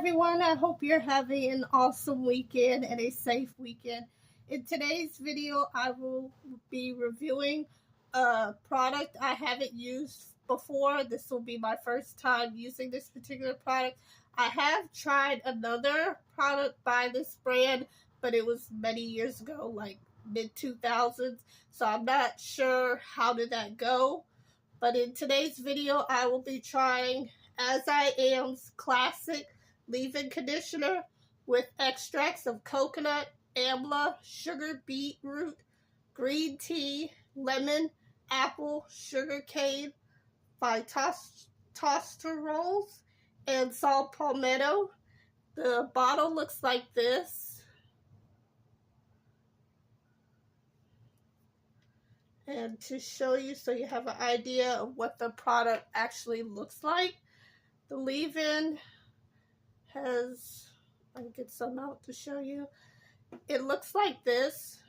everyone. I hope you're having an awesome weekend and a safe weekend. In today's video, I will be reviewing a product I haven't used before. This will be my first time using this particular product. I have tried another product by this brand, but it was many years ago, like mid 2000s. So I'm not sure how did that go. But in today's video, I will be trying As I Am's classic leave-in conditioner with extracts of coconut, amla, sugar beetroot, green tea, lemon, apple, sugar cane, phytosterols, and saw palmetto. The bottle looks like this. And to show you so you have an idea of what the product actually looks like, the leave-in has, I can get some out to show you. It looks like this.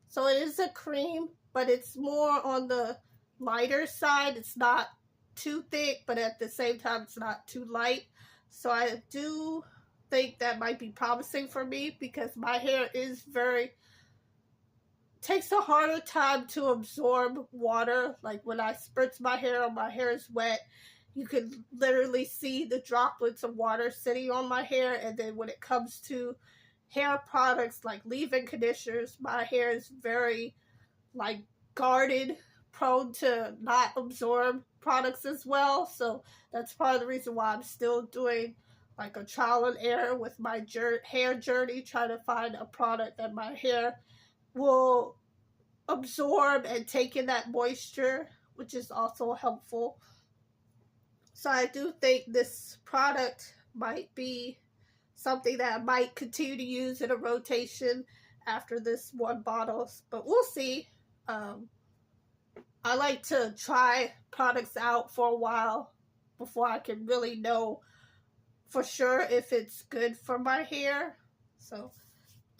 So it is a cream, but it's more on the lighter side. It's not too thick, but at the same time, it's not too light. So I do think that might be promising for me because my hair is takes a harder time to absorb water. Like when I spritz my hair is wet. You can literally see the droplets of water sitting on my hair. And then when it comes to hair products like leave-in conditioners, my hair is very guarded, prone to not absorb products as well. So that's part of the reason why I'm still doing like a trial and error with my hair journey, trying to find a product that my hair will absorb and take in that moisture, which is also helpful. So I do think this product might be something that I might continue to use in a rotation after this one bottle, but we'll see. I like to try products out for a while before I can really know for sure if it's good for my hair. So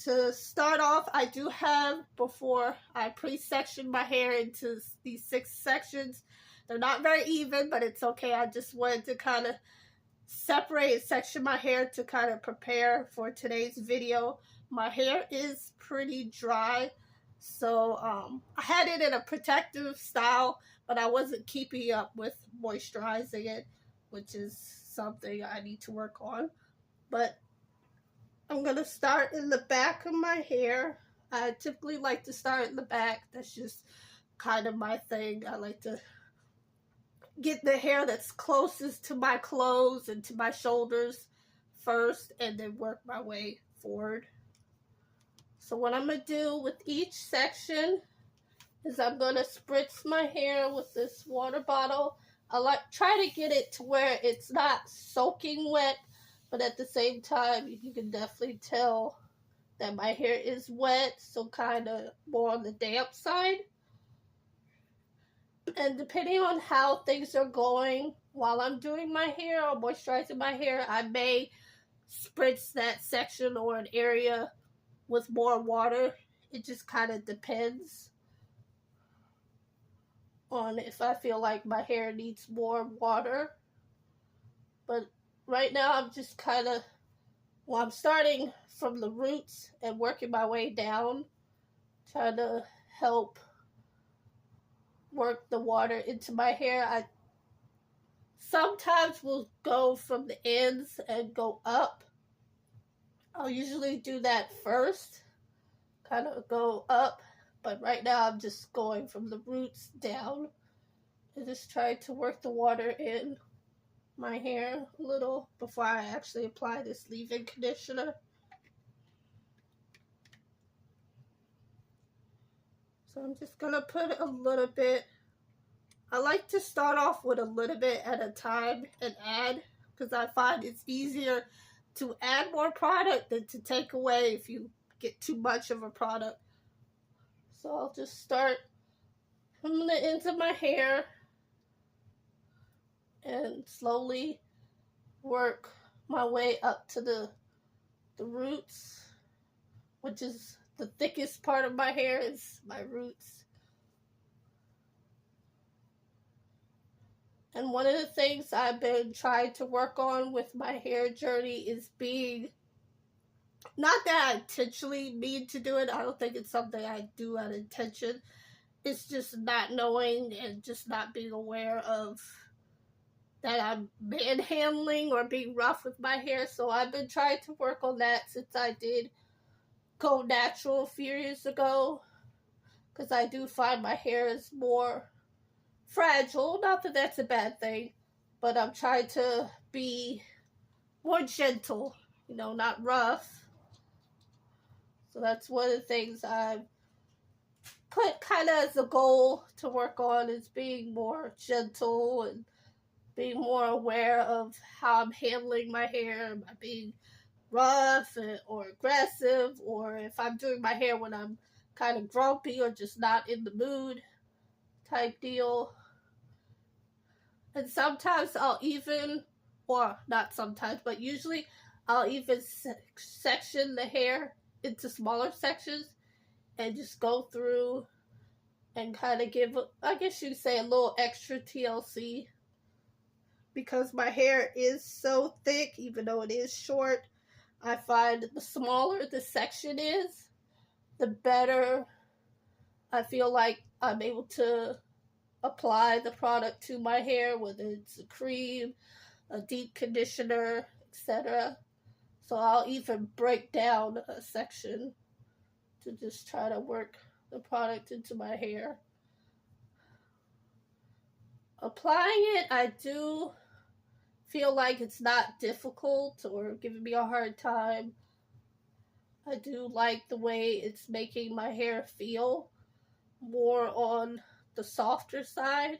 to start off, I do have, before I pre-section my hair into these 6 sections. They're not very even, but it's okay. I just wanted to kind of separate and section my hair to kind of prepare for today's video. My hair is pretty dry, so I had it in a protective style, but I wasn't keeping up with moisturizing it, which is something I need to work on. But I'm going to start in the back of my hair. I typically like to start in the back. That's just kind of my thing. I like to get the hair that's closest to my clothes and to my shoulders first, and then work my way forward. So what I'm going to do with each section is I'm going to spritz my hair with this water bottle. I try to get it to where it's not soaking wet, but at the same time, you can definitely tell that my hair is wet, so kind of more on the damp side. And depending on how things are going while I'm doing my hair or moisturizing my hair, I may spritz that section or an area with more water. It just kind of depends on if I feel like my hair needs more water. But right now I'm just kind of, I'm starting from the roots and working my way down, trying to help work the water into my hair. I sometimes will go from the ends and go up. I'll usually do that first, kind of go up, but right now I'm just going from the roots down and just trying to work the water in my hair a little before I actually apply this leave-in conditioner. So I'm just gonna put a little bit. I like to start off with a little bit at a time and add, because I find it's easier to add more product than to take away if you get too much of a product. So I'll just start from the ends of my hair and slowly work my way up to the roots, which is the thickest part of my hair, is my roots. And one of the things I've been trying to work on with my hair journey is being, not that I intentionally mean to do it, I don't think it's something I do out of intention. It's just not knowing and just not being aware of that I'm manhandling or being rough with my hair. So I've been trying to work on that since I did go natural a few years ago. Because I do find my hair is more fragile. Not that that's a bad thing, but I'm trying to be more gentle, not rough. So that's one of the things I've put kind of as a goal to work on, is being more gentle and being more aware of how I'm handling my hair. Am I being rough or aggressive, or if I'm doing my hair when I'm kind of grumpy or just not in the mood type deal. And sometimes I'll even, or not sometimes, but usually I'll even section the hair into smaller sections and just go through and kind of give, I guess you'd say, a little extra TLC. Because my hair is so thick, even though it is short, I find the smaller the section is, the better I feel like I'm able to apply the product to my hair, whether it's a cream, a deep conditioner, etc. So I'll even break down a section to just try to work the product into my hair. Applying it, I do feel like it's not difficult or giving me a hard time. I do like the way it's making my hair feel more on the softer side.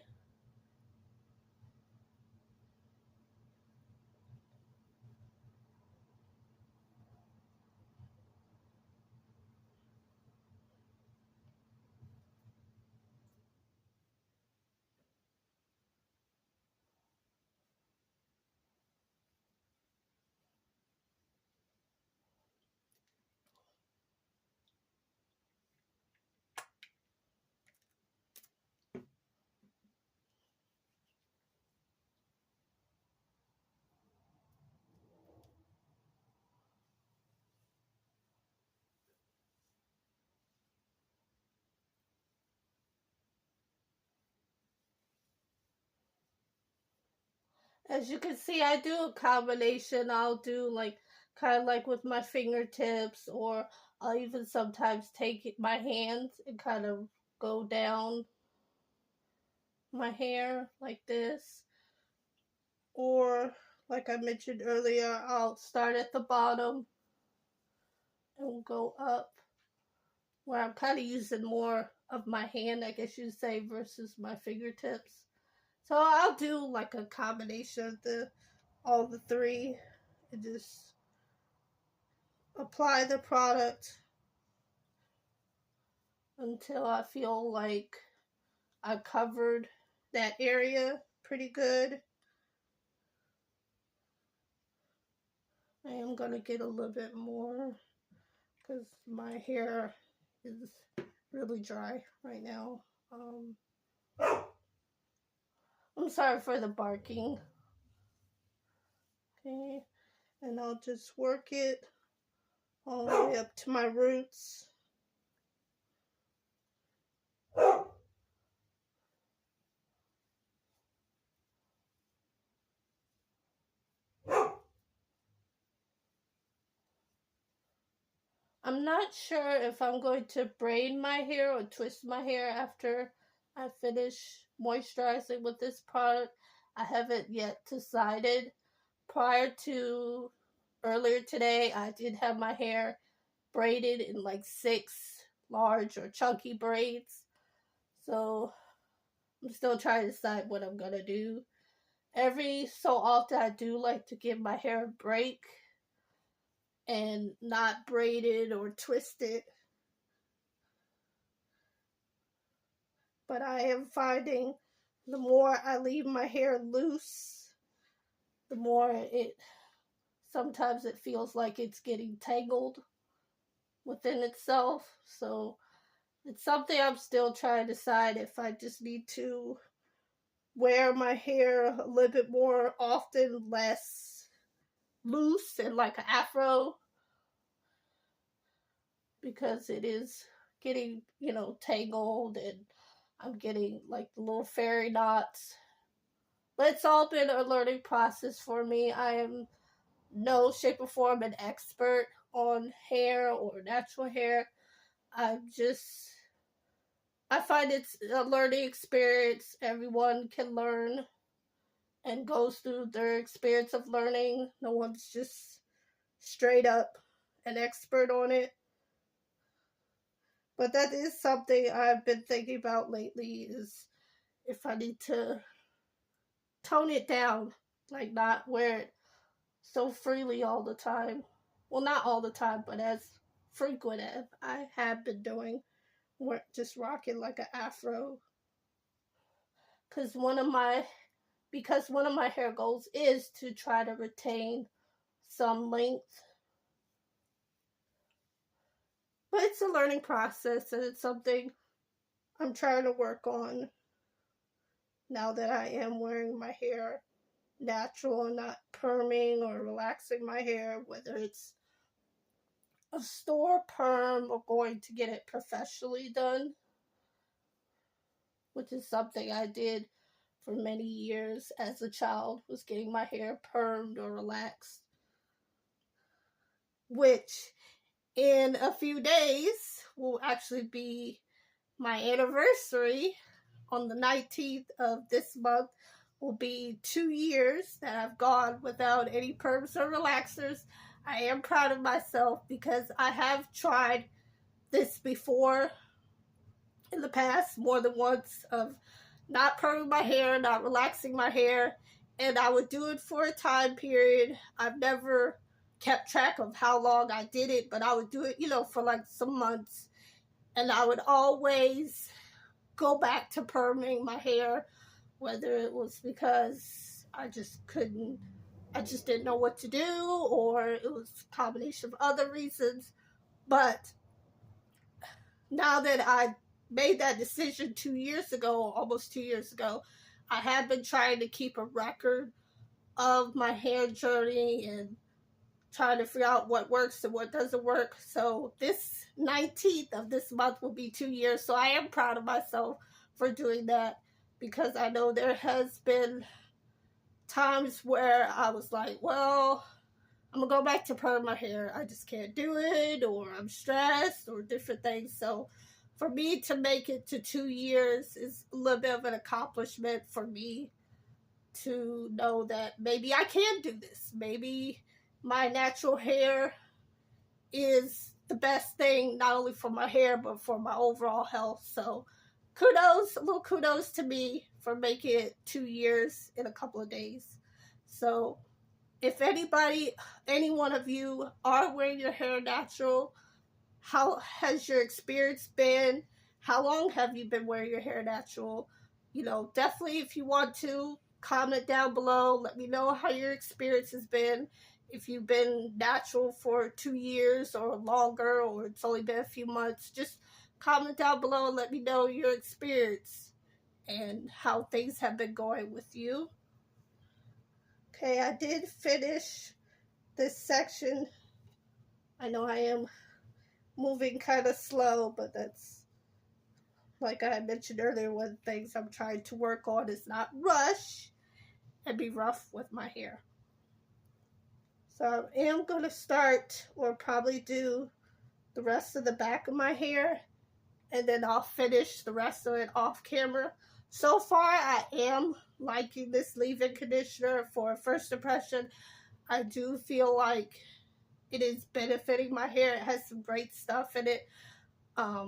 As you can see, I do a combination. I'll do like kind of like with my fingertips, or I'll even sometimes take my hands and kind of go down my hair like this. Or, like I mentioned earlier, I'll start at the bottom and go up, where I'm kind of using more of my hand, I guess you'd say, versus my fingertips. So I'll do like a combination of all the three and just apply the product until I feel like I covered that area pretty good. I am going to get a little bit more because my hair is really dry right now. I'm sorry for the barking. Okay, and I'll just work it all the way up to my roots. I'm not sure if I'm going to braid my hair or twist my hair after I finish moisturizing with this product. I haven't yet decided. Prior to earlier today, I did have my hair braided in like 6 large or chunky braids. So I'm still trying to decide what I'm gonna do. Every so often, I do like to give my hair a break and not braid it or twist it. But I am finding the more I leave my hair loose, the more sometimes it feels like it's getting tangled within itself. So it's something I'm still trying to decide if I just need to wear my hair a little bit more often, less loose and like an afro, because it is getting, tangled, and I'm getting like the little fairy knots. But it's all been a learning process for me. I am no shape or form an expert on hair or natural hair. I find it's a learning experience. Everyone can learn and goes through their experience of learning. No one's just straight up an expert on it. But that is something I've been thinking about lately, is if I need to tone it down, like not wear it so freely all the time. Well, not all the time, but as frequent as I have been doing, just rocking like an afro. Because one of my hair goals is to try to retain some length. But it's a learning process, and it's something I'm trying to work on now that I am wearing my hair natural and not perming or relaxing my hair, whether it's a store perm or going to get it professionally done, which is something I did for many years as a child, was getting my hair permed or relaxed, which in a few days will actually be my anniversary. On the 19th of this month will be 2 years that I've gone without any perms or relaxers. I am proud of myself because I have tried this before in the past more than once, of not perming my hair, not relaxing my hair, and I would do it for a time period. I've never kept track of how long I did it, but I would do it, for like some months, and I would always go back to perming my hair, whether it was because I just didn't know what to do, or it was a combination of other reasons. But now that I made that decision 2 years ago, almost 2 years ago, I have been trying to keep a record of my hair journey and trying to figure out what works and what doesn't work. So this 19th of this month will be 2 years. So I am proud of myself for doing that, because I know there has been times where I was like, well, I'm gonna go back to perm my hair. I just can't do it, or I'm stressed, or different things. So for me to make it to 2 years is a little bit of an accomplishment for me, to know that maybe I can do this. Maybe my natural hair is the best thing, not only for my hair, but for my overall health. So a little kudos to me for making it 2 years in a couple of days. So if any one of you are wearing your hair natural, how has your experience been? How long have you been wearing your hair natural? Definitely, if you want to, comment down below. Let me know how your experience has been. If you've been natural for 2 years or longer, or it's only been a few months, just comment down below and let me know your experience and how things have been going with you. Okay, I did finish this section. I know I am moving kind of slow, but that's, like I mentioned earlier, one of the things I'm trying to work on is not rush and be rough with my hair. So I am going to start, or probably do, the rest of the back of my hair, and then I'll finish the rest of it off camera. So far, I am liking this leave-in conditioner. For first impression, I do feel like it is benefiting my hair. It has some great stuff in it that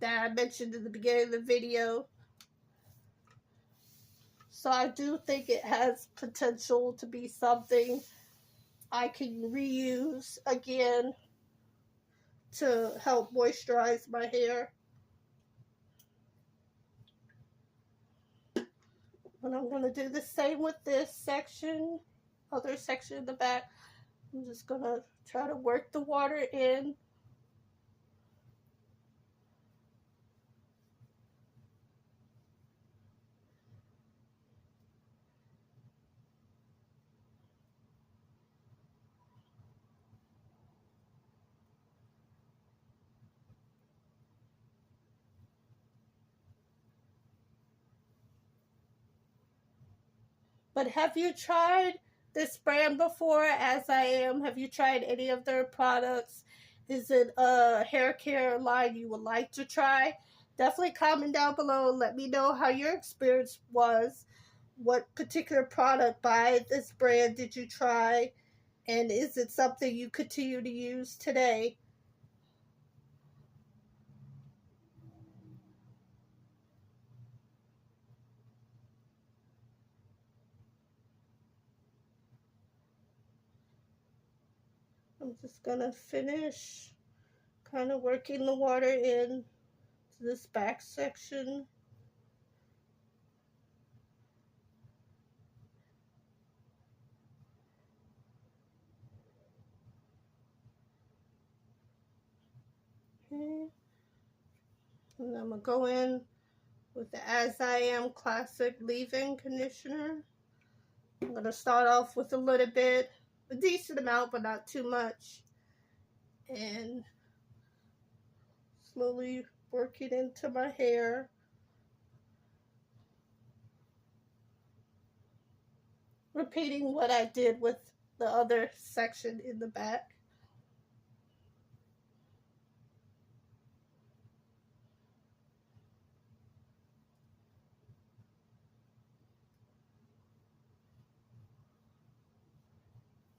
I mentioned in the beginning of the video. So I do think it has potential to be something I can reuse again to help moisturize my hair. And I'm going to do the same with this section, other section in the back. I'm just going to try to work the water in. But have you tried this brand before, As I Am? Have you tried any of their products? Is it a hair care line you would like to try? Definitely comment down below. Let me know how your experience was. What particular product by this brand did you try? And is it something you continue to use today? I'm just gonna finish kind of working the water in to this back section. Okay. And I'm gonna go in with the As I Am Classic Leave-In Conditioner. I'm gonna start off with a little bit, a decent amount, but not too much. And slowly work it into my hair. Repeating what I did with the other section in the back.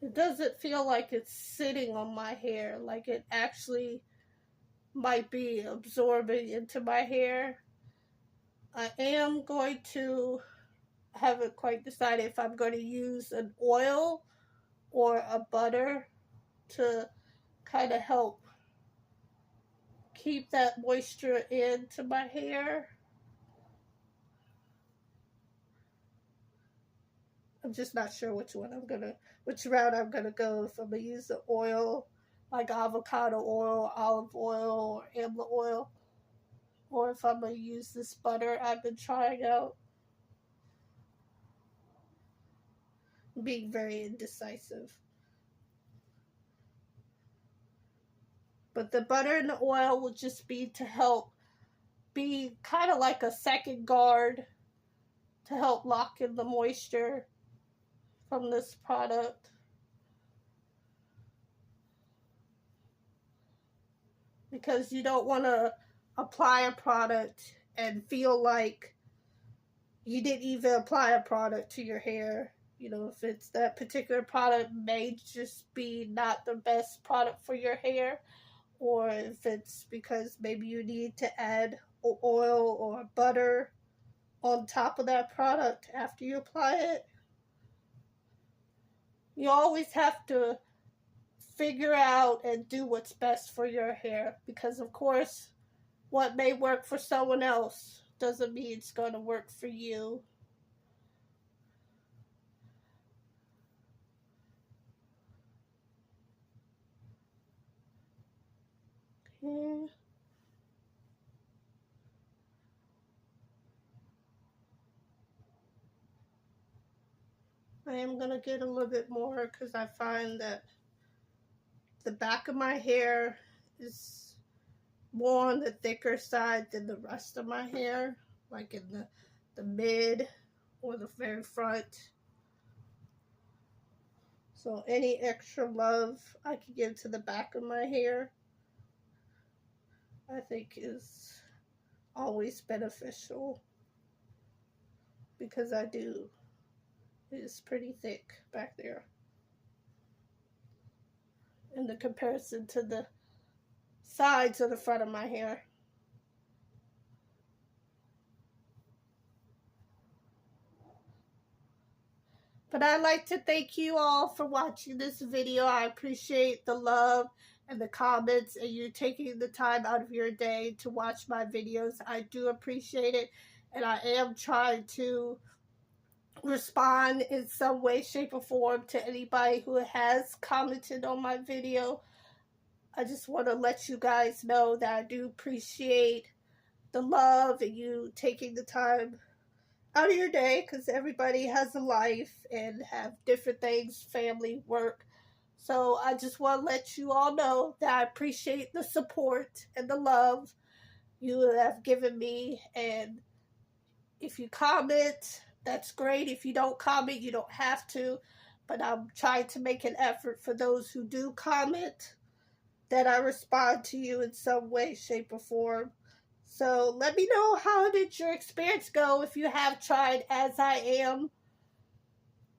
It doesn't feel like it's sitting on my hair, like it actually might be absorbing into my hair. I am going to, haven't quite decided if I'm going to use an oil or a butter to kind of help keep that moisture into my hair. I'm just not sure which route I'm gonna go. If I'm gonna use the oil, like avocado oil, olive oil, or amla oil, or if I'm gonna use this butter I've been trying out. Being very indecisive. But the butter and the oil will just be to help be kind of like a second guard to help lock in the moisture from this product. Because you don't want to apply a product and feel like you didn't even apply a product to your hair. You know, if it's that particular product may just be not the best product for your hair, or if it's because maybe you need to add oil or butter on top of that product after you apply it. You always have to figure out and do what's best for your hair, because of course what may work for someone else doesn't mean it's going to work for you. Okay. I am going to get a little bit more because I find that the back of my hair is more on the thicker side than the rest of my hair, like in the mid or the very front. So any extra love I can give to the back of my hair, I think is always beneficial, because I do. It's pretty thick back there in the comparison to the sides of the front of my hair. But I'd like to thank you all for watching this video. I appreciate the love and the comments and you taking the time out of your day to watch my videos. I do appreciate it, and I am trying to respond in some way, shape, or form to anybody who has commented on my video. I just want to let you guys know that I do appreciate the love and you taking the time out of your day, because everybody has a life and have different things, family, work. So I just want to let you all know that I appreciate the support and the love you have given me. And if you comment, that's great. If you don't comment, you don't have to. But I'm trying to make an effort for those who do comment that I respond to you in some way, shape, or form. So let me know, how did your experience go if you have tried As I Am?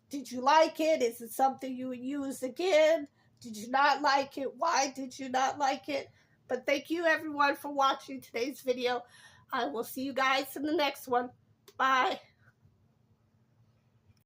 Did you like it? Is it something you would use again? Did you not like it? Why did you not like it? But thank you everyone for watching today's video. I will see you guys in the next one. Bye.